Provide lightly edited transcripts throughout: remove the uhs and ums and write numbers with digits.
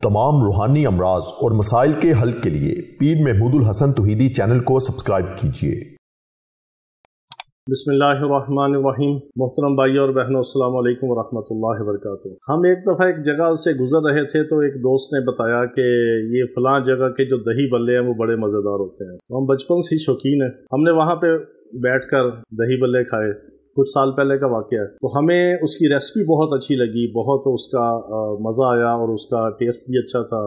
तमाम रूहानी अमराज और मसाइल के हल के लिए पीर महमूद उल हसन तौहीदी चैनल को सब्सक्राइब कीजिए। बिस्मिल्लाहिर्रहमानिर्रहीम। मोहतरम भाइयों और बहनों, अस्सलाम वालेकुम वरहमतुल्लाहि वबरकातुहू। हम एक दफ़ा एक जगह से गुजर रहे थे तो एक दोस्त ने बताया कि ये फ़लाँ जगह के जो दही बल्ले हैं वो बड़े मज़ेदार होते हैं। तो हम बचपन से ही शौकीन हैं, हमने वहाँ पे बैठकर दही बल्ले खाए। कुछ साल पहले का वाक़या है। तो हमें उसकी रेसिपी बहुत अच्छी लगी, बहुत उसका मज़ा आया और उसका टेस्ट भी अच्छा था।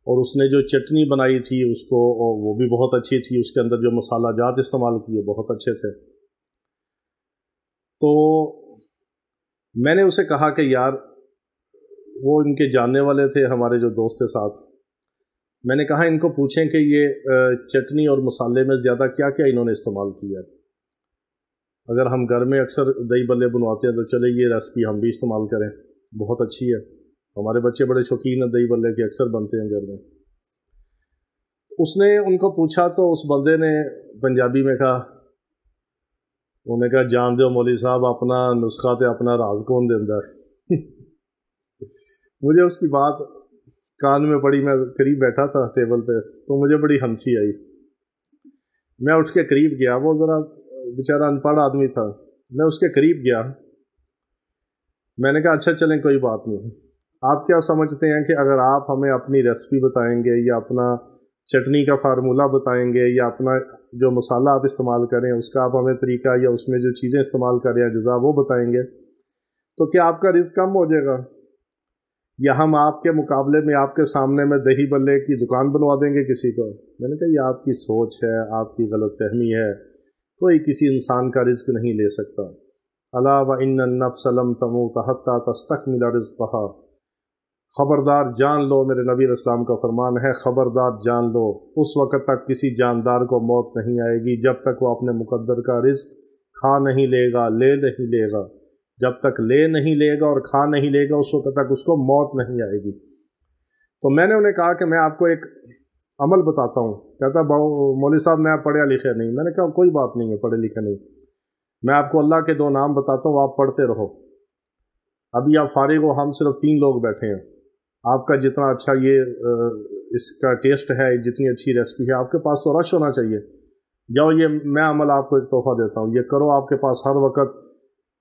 और उसने जो चटनी बनाई थी उसको वो भी बहुत अच्छी थी, उसके अंदर जो मसाला जात इस्तेमाल किए बहुत अच्छे थे। तो मैंने उसे कहा कि यार, वो इनके जानने वाले थे हमारे जो दोस्त के साथ, मैंने कहा इनको पूछें कि ये चटनी और मसाले में ज़्यादा क्या क्या इन्होंने इस्तेमाल किया। अगर हम घर में अक्सर दही बल्ले बनवाते हैं तो चले ये रेसिपी हम भी इस्तेमाल करें, बहुत अच्छी है। हमारे बच्चे बड़े शौकीन हैं दही बल्ले के, अक्सर बनते हैं घर में। उसने उनको पूछा तो उस बंदे ने पंजाबी में कहा, उन्हें कहा जान दो मौली साहब, अपना नुस्खा तो अपना राज कौन देंदा है। मुझे उसकी बात कान में पड़ी, मैं करीब बैठा था टेबल पे, तो मुझे बड़ी हंसी आई। मैं उठ के करीब गया, वो ज़रा बेचारा अनपढ़ आदमी था, मैं उसके करीब गया। मैंने कहा अच्छा चलें, कोई बात नहीं, आप क्या समझते हैं कि अगर आप हमें अपनी रेसिपी बताएंगे या अपना चटनी का फार्मूला बताएंगे या अपना जो मसाला आप इस्तेमाल करें उसका आप हमें तरीका या उसमें जो चीज़ें इस्तेमाल करें अज्जा वो बताएंगे, तो क्या आपका रिस्क कम हो जाएगा? या हम आपके मुकाबले में आपके सामने में दही बल्ले की दुकान बनवा देंगे किसी को? मैंने कहा ये आपकी सोच है, आपकी गलतफहमी है, कोई किसी इंसान का रिस्क नहीं ले सकता। अला व इन्नन नफ्स लम तमूत हत्ता तस्तकमिल रिज़्क़हा, ख़बरदार जान लो, मेरे नबी इस्लाम का फरमान है, ख़बरदार जान लो, उस वक़्त तक किसी जानदार को मौत नहीं आएगी जब तक वो अपने मुक़द्दर का रिस्क खा नहीं लेगा, ले नहीं लेगा। जब तक ले नहीं लेगा और खा नहीं लेगा उस वक़्त तक उसको मौत नहीं आएगी। तो मैंने उन्हें कहा कि मैं आपको एक अमल बताता हूँ। कहता मौलवी साहब मैं पढ़ा लिखा नहीं। मैंने कहा कोई बात नहीं है, पढ़े लिखे नहीं, मैं आपको अल्लाह के 2 नाम बताता हूँ, आप पढ़ते रहो। अभी आप फारिग हो, हम सिर्फ 3 लोग बैठे हैं, आपका जितना अच्छा ये इसका टेस्ट है, जितनी अच्छी रेसिपी है, आपके पास तो रश होना चाहिए। जाओ, ये मैं अमल आपको एक तोहफा देता हूँ, ये करो, आपके पास हर वक्त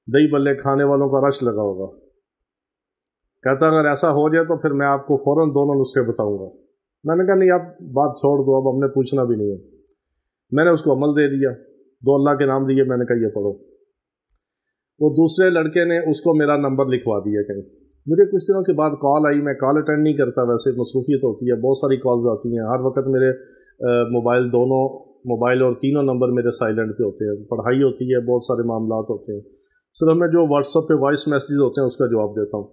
दही बल्ले खाने वालों का रश लगा होगा। कहता अगर ऐसा हो जाए तो फिर मैं आपको फ़ौरन दोनों नुस्खे बताऊँगा। मैंने कहा नहीं, आप बात छोड़ दो, अब हमने पूछना भी नहीं है। मैंने उसको अमल दे दिया, 2 अल्लाह के नाम दिए, मैंने कहा ये पढ़ो। वो दूसरे लड़के ने उसको मेरा नंबर लिखवा दिया कहीं। मुझे कुछ दिनों के बाद कॉल आई, मैं कॉल अटेंड नहीं करता, वैसे मसरूफियत होती है, बहुत सारी कॉल्स आती हैं हर वक्त। मेरे मोबाइल, दोनों मोबाइल और तीनों नंबर मेरे साइलेंट पे होते हैं, पढ़ाई होती है, बहुत सारे मामलात होते हैं, सिर्फ मैं जो व्हाट्सएप पे वॉइस मैसेज होते हैं उसका जवाब देता हूँ।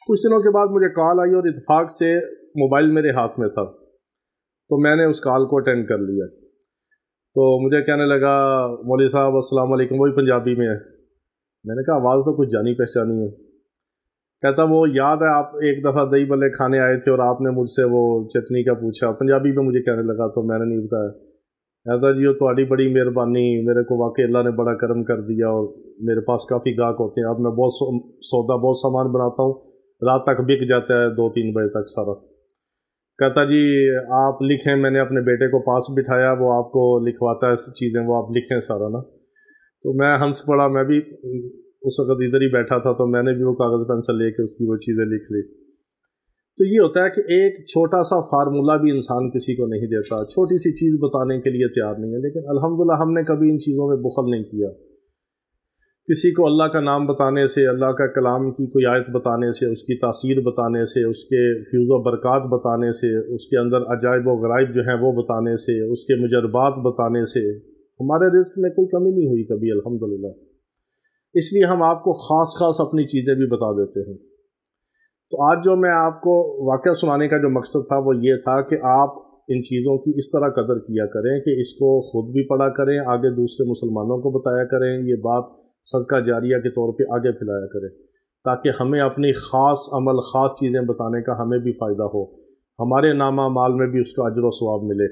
कुछ दिनों के बाद मुझे कॉल आई और इत्तेफाक से मोबाइल मेरे हाथ में था, तो मैंने उस कॉल को अटेंड कर लिया। तो मुझे कहने लगा मौलवी साहब अस्सलाम वालेकुम, वही पंजाबी में है। मैंने कहा आवाज़ तो कुछ जानी पहचानी है। कहता वो याद है आप एक दफ़ा दही बल्ले खाने आए थे और आपने मुझसे वो चटनी का पूछा, पंजाबी में मुझे कहने लगा, तो मैंने नहीं बताया। कहता जी वो तुम्हारी बड़ी मेहरबानी, मेरे को वाकई अल्लाह ने बड़ा करम कर दिया और मेरे पास काफ़ी गाहक होते हैं, अब मैं बहुत सौदा, बहुत सामान बनाता हूँ, रात तक बिक जाता है 2-3 बजे तक सारा। कहता जी आप लिखें, मैंने अपने बेटे को पास बिठाया, वो आपको लिखवाता है चीज़ें, वो आप लिखें सारा ना। तो मैं हंस पड़ा, मैं भी उस वक़्त इधर ही बैठा था, तो मैंने भी वो कागज़ पेंसिल लेके उसकी वो चीज़ें लिख ली। तो ये होता है कि एक छोटा सा फार्मूला भी इंसान किसी को नहीं देता, छोटी सी चीज़ बताने के लिए तैयार नहीं है, लेकिन अल्हम्दुलिल्लाह हमने कभी इन चीज़ों में बुखल नहीं किया। किसी को अल्लाह का नाम बताने से, अल्लाह का कलाम की कोई आयत बताने से, उसकी तासीर बताने से, उसके फ्यूज़ व बरक़ात बताने से, उसके अंदर अजाइब व गराइब जो हैं वो बताने से, उसके मुजरबात बताने से हमारे रिज़्क़ में कोई कमी नहीं हुई कभी, अल्हम्दुलिल्लाह। इसलिए हम आपको ख़ास अपनी चीज़ें भी बता देते हैं। तो आज जो मैं आपको वाक़या सुनाने का जो मकसद था वो ये था कि आप इन चीज़ों की इस तरह कदर किया करें कि इसको ख़ुद भी पढ़ा करें, आगे दूसरे मुसलमानों को बताया करें, ये बात सदका जारिया के तौर पे आगे फैलाया करें, ताकि हमें अपनी ख़ास अमल, ख़ास चीज़ें बताने का हमें भी फ़ायदा हो, हमारे नामा माल में भी उसका अजर व सवाब मिले।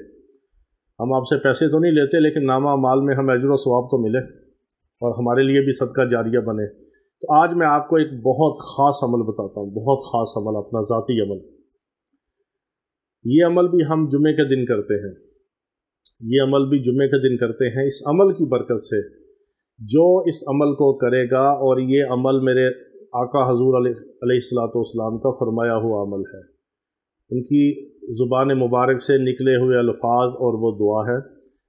हम आपसे पैसे तो नहीं लेते, लेकिन नामा माल में हमें अजर व सवाब तो मिले और हमारे लिए भी सदका जारिया बने। तो आज मैं आपको एक बहुत ख़ास अमल बताता हूँ, बहुत ख़ास अमल, अपना ज़ाती अमल। یہ عمل بھی ہم جمعے کے دن کرتے ہیں، یہ عمل بھی جمعے کے دن کرتے ہیں۔ اس عمل کی برکت سے جو اس عمل کو کرے گا، اور یہ عمل میرے آقا حضور علیہ الصلوۃ والسلام کا فرمایا ہوا عمل ہے، ان کی زبان مبارک سے نکلے ہوئے الفاظ اور وہ دعا ہے،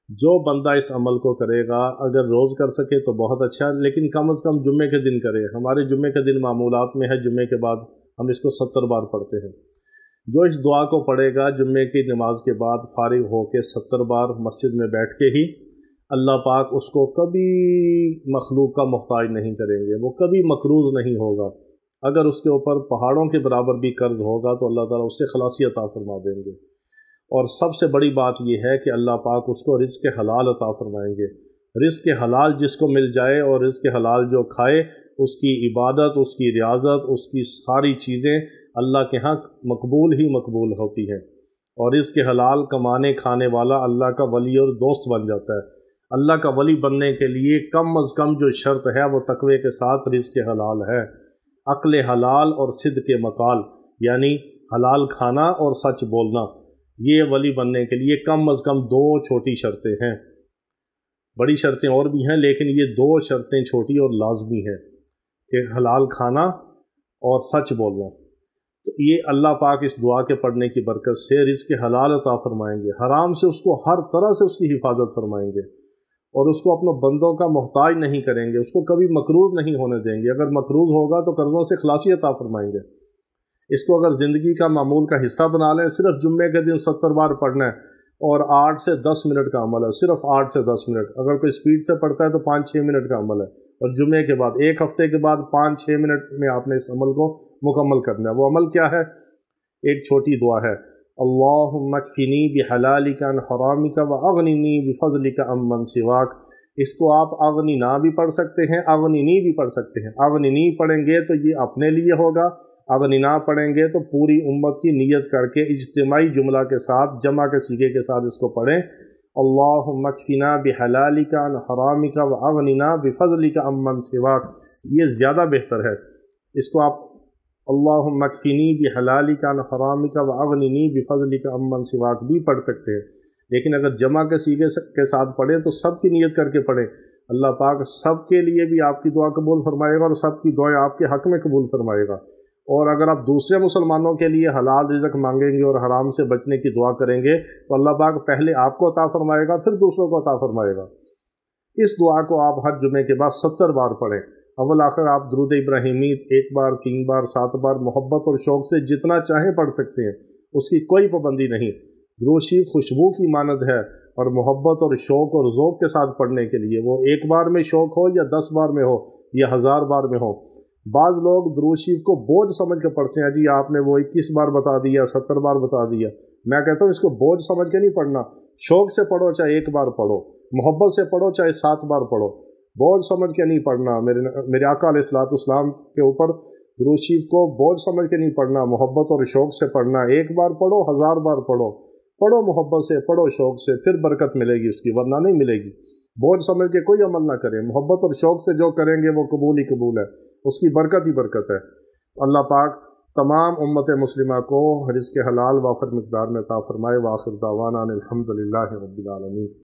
جو بندہ اس عمل کو کرے گا، اگر روز کر سکے تو بہت اچھا، لیکن کم از کم جمعے کے دن کرے۔ ہمارے جمعے کے دن معمولات میں ہے جمعے کے بعد ہم اس کو 70 بار پڑھتے ہیں۔ جو اس دعا کو پڑھے گا جمعے کی نماز کے بعد فارغ ہو کے 70 بار مسجد میں بیٹھ کے ہی، اللہ پاک اس کو کبھی مخلوق کا محتاج نہیں کریں گے، وہ کبھی مقروض نہیں ہوگا۔ اگر اس کے اوپر پہاڑوں کے برابر بھی قرض ہوگا تو اللہ تعالیٰ اس سے خلاصی عطا فرما دیں گے۔ اور سب سے بڑی بات یہ ہے کہ اللہ پاک اس کو رزق حلال عطا فرمائیں گے۔ رزق حلال جس کو مل جائے اور رزق حلال جو کھائے، اس کی عبادت، اس کی ریاضت، اس کی ساری چیزیں اللہ کے ہاں مقبول ہی مقبول ہوتی ہیں۔ اور رزق حلال کمانے کھانے والا اللہ کا ولی اور دوست بن جاتا ہے۔ اللہ کا ولی بننے کے لیے کم از کم جو شرط ہے وہ تقوی کے ساتھ رزق حلال ہے۔ عقل حلال اور صدق مقال، یعنی حلال کھانا اور سچ بولنا، یہ ولی بننے کے لیے کم از کم 2 چھوٹی شرطیں ہیں۔ بڑی شرطیں اور بھی ہیں، لیکن یہ 2 شرطیں چھوٹی اور لازمی ہیں کہ حلال کھانا اور سچ بولنا۔ تو یہ اللہ پاک اس دعا کے پڑھنے کی برکت سے رزق حلال عطا فرمائیں گے، حرام سے اس کو ہر طرح سے اس کی حفاظت فرمائیں گے، اور اس کو اپنے بندوں کا محتاج نہیں کریں گے، اس کو کبھی مقروض نہیں ہونے دیں گے۔ اگر مقروض ہوگا تو قرضوں سے خلاصی عطا فرمائیں گے۔ اس کو اگر زندگی کا معمول کا حصہ بنا لیں، صرف جمعے کے دن 70 بار پڑھنا ہے، اور 8 سے 10 منٹ کا عمل ہے، صرف 8 سے 10 منٹ۔ اگر کوئی سپیڈ سے پڑھتا ہے تو 5-6 منٹ کا عمل ہے، اور جمعے کے بعد ایک ہفتے کے بعد 5-6 منٹ میں آپ نے اس عمل کو مکمل کرنا ہے۔ وہ عمل کیا ہے؟ ایک چھوٹی دعا ہے، اللہم اکفنی بحلالک عن حرامک واغننی بفضلک عمن سواک۔ اس کو آپ اغننا بھی پڑھ سکتے ہیں، اغننی بھی پڑھ سکتے ہیں۔ اغننی پڑھیں گے تو یہ اپنے لیے ہوگا، اغننا پڑھیں گے تو پوری امت کی نیت کر کے اجتماعی جملہ کے ساتھ، جمع کے صیغے کے ساتھ اس کو پڑھیں، اللہم اکفنا بحلالک عن حرامک واغننا بفضلک عمن سواک۔ یہ زیادہ بہتر ہے۔ اس کو آپ اللہم اکفنی بحلالک عن حرامک واغننی بفضلک عمن سواک بھی پڑھ سکتے ہیں، لیکن اگر جمع کے صیغے کے ساتھ پڑھیں تو سب کی نیت کر کے پڑھیں۔ اللہ پاک سب کے لیے بھی آپ کی دعا قبول فرمائے گا، اور سب کی دعائیں آپ کے حق میں قبول فرمائے گا۔ اور اگر آپ دوسرے مسلمانوں کے لیے حلال رزق مانگیں گے اور حرام سے بچنے کی دعا کریں گے تو اللہ پاک پہلے آپ کو عطا فرمائے گا، پھر دوسروں کو عطا فرمائے گا۔ اس دعا کو آپ ہر جمعے کے بعد 70 بار پڑھیں۔ اول آخر آپ درود ابراہیمی 1 بار، 3 بار، 7 بار محبت اور شوق سے جتنا چاہیں پڑھ سکتے ہیں، اس کی کوئی پابندی نہیں۔ درود شریف خوشبو کی مانند ہے، اور محبت اور شوق اور ذوق کے ساتھ پڑھنے کے لیے وہ 1 بار میں شوق ہو یا 10 بار میں ہو یا 1000 بار میں ہو۔ بعض لوگ درود شریف کو بوجھ سمجھ کے پڑھتے ہیں، جی آپ نے وہ 21 بار بتا دیا، 70 بار بتا دیا۔ میں کہتا ہوں اس کو بوجھ سمجھ کے نہیں پڑھنا، شوق سے پڑھو، چاہے 1 بار پڑھو، محبت سے پڑھو، چاہے 7 بار پڑھو، بوجھ سمجھ کے نہیں پڑھنا۔ میرے آقا علیہ الصلوۃ والسلام کے اوپر درود شریف کو بوجھ سمجھ کے نہیں پڑھنا، محبت اور شوق سے پڑھنا۔ 1 بار پڑھو، 1000 بار پڑھو، پڑھو محبت سے، پڑھو شوق سے، پھر برکت ملے گی اس کی، ورنہ نہیں ملے گی۔ بوجھ سمجھ کے کوئی عمل نہ کریں، محبت اور شوق سے جو کریں گے وہ قبول ہی قبول ہے، اس کی برکت ہی برکت ہے۔ اللہ پاک تمام امت مسلمہ کو رزق حلال وافر مقدار میں عطا فرمائے۔ وآخر دعوانا الحمدللہ رب العالمین۔